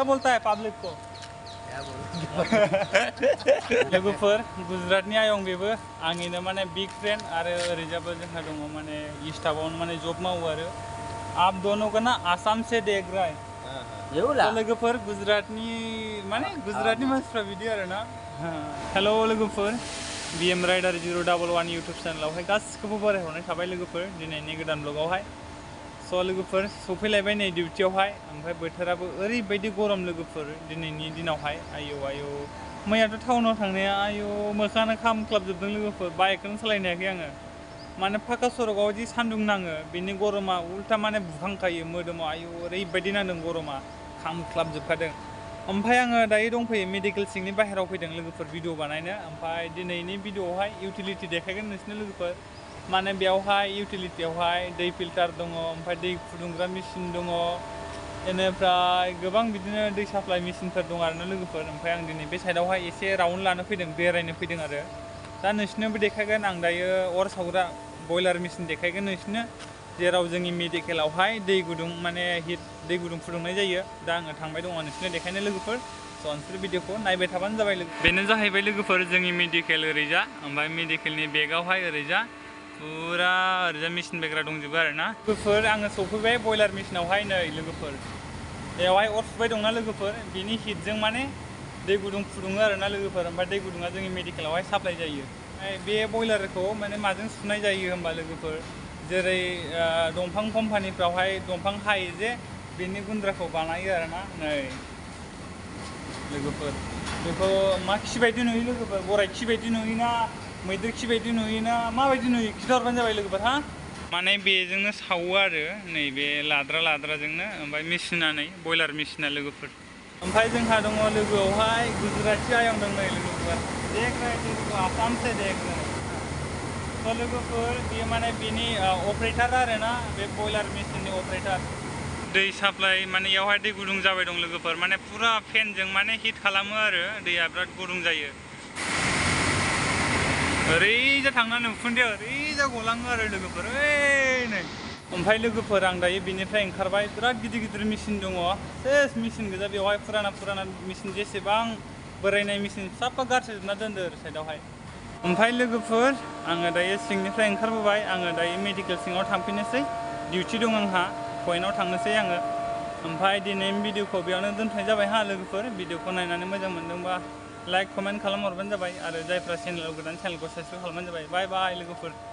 क्या बोलता है पब्लिक को लोगोफोर गुजरातनि आयं बेबो आंनिनो माने बिग फ्रेन्ड आरो ओरैजाबो जोंहा दङ माने इस्टाफावनो माने जब मावो आरो आप दोनों का ना आसाम से देख रहा है लोगोफोर गुजरातनि माने गुजरातनि मानसिफ्रा बिदि आरो ना हेलो लोगोफोर BM राइडार 011 इउटुब चेनेलावहाय गासिखौबो बरायहरनाय थाबाय लोगोफोर दिनैनि गोदान ब्लगावहाय स' लोगोफोर सफैलायबाय नै डिउटियावहाय ओमफ्राय बोथोराबो ओरैबायदि गरम लोगोफोर दिनैनि दिनावहाय आयौ आयौ मैयाथ' टाउनाव थांनाया आयौ मोखाङानो खामख्लाबजोबदों लोगोफोर बाइकखौनो सालायनो हायाखै आङो माने फाका सरकाव जि सान्दुं नाङो बिनि गरमा उल्था माने बुखांखायो मोदोमाव आयौ ओरैबायदि नांदों गरमा खामख्लाबजोबखादों ओमफ्राय आङो दायो दंफैयो मेडिकेल सिंनि बाहेरायाव फैदों लोगोफोर भिडिअ बानायनो ओमफ्राय दिनैनि भिडिअआवहाय इउटिलिटि देखायगोन नोंसोरनो लोगोफोर माने बेयावहाय इउटिलिटियावहाय दै फिल्टार दङ ओमफ्राय दै फुदुंग्रा मेसिन दङ बेनिफ्राय गोबां बिदिनो दै साप्लाइ मेसिनफोर दं आरोना लोगोफोर ओमफ्राय आं दिनै बे साइडआवहाय एसे राउन्ड लानो फैदों बेरायनो फैदों आरो दा नोंसोरनोबो देखायगोन आं दायो अर सावग्रा बयलार मेसिन देखायगोन नोंसोरनो जेराव जोंनि मेडिकेलावहाय दै गुदुं माने हिट दै गुदुं फुदुंनाय जायो दा आङो थांबाय दङ नोंसोरनो देखायनो लोगोफोर स' नोंसोर भिडिअखौ नायबाय थाबानो जाबाय बेनो जाहैबाय लोगोफोर जोंनि मेडिकेल ओरैजा ओमफ्राय मेडिकेलनि बेगावहाय ओरैजा पुरा ओरैजा मेसिन बेग्रा दंजोबो आरो ना लोगोफोर आङो सफैबाय बयलार मेसिनावहाय नै लोगोफोर बेयावहाय अर सुबाय दंना लोगोफोर बिनि हिटजों माने दै गुदुं फुदुङो आरो ना लोगोफोर ओमफ्राय दै गुदुङा जोंनि मेडिकेलावहाय साप्लाइ जायो बे बयलारखौ माने माजों सुनाय जायो होमबा लोगोफोर जेरै दंफां कम्पानिफ्रावहाय दंफां हायो जे बेनि गुन्द्राखौ बानायो आरो ना नै लोगोफोर बेखौ मा खि बायदि नुयो लोगोफोर गराइ खि बायदि नुयोना मैदेर खि बायदि नुयोना माबायदि नुयो खिन्थाहरबानो जाबाय लोगोफोर हा माने बेजोंनो सावो आरो नैबे लाद्राजोंनो ओमफ्राय मेसिना नै बयलार मेसिना लोगोफोर ओमफ्राय जोंहा दङ लोगोआवहाय गुजराती आयं दं नै लोगोफोर देख रहे थे आसाम से देख रहे थ' लोगोफोर बेयो माने बेनि अपारेटर आरो ना बे बयलार मेसिननि अपारेटर दै साप्लाइ माने इयावहाय दै गुदुं जाबाय दं लोगोफोर माने फुरा फेनजों माने हिट खालामो आरो दैया बिराद गुदुं जायो ओरैजा थांनानै उखुन्दैया ओरैजा गलाङो आरो लोगोफोर ओइ नै ओमफ्राय लोगोफोर आं दायो बेनिफ्राय ओंखारबाय बिराद गिदिर गिदिर मेसिन दङ सेस मेसिन गोजा बेवहाय फुराना मेसिन जेसेबां बोरायनाय मेसिन साफा गारसोजोबना दोनदो ओरै साइडआवहाय ओमफ्राय लोगोफोर आङो दायो सिंनिफ्राय ओंखारबोबाय आङो दायो मेडिकेल सिङाव थांफिननोसै डिउटि दं आंहा पइन्टआव थांनोसै आङो ओमफ्राय दिनैनि भिडिअखौ बेयावनो दोनथ'नाय जाबाय हा लोगोफोर भिडिअखौ नायनानै मोजां मोनदोंबा लाइक कमेन्ट खालामहरबानो जाबाय आरो जायफ्रा चेनेलाव गोदान चेनेलखौ साबस्क्राइब खालामबानो जाबाय बाय बाय लोगोफोर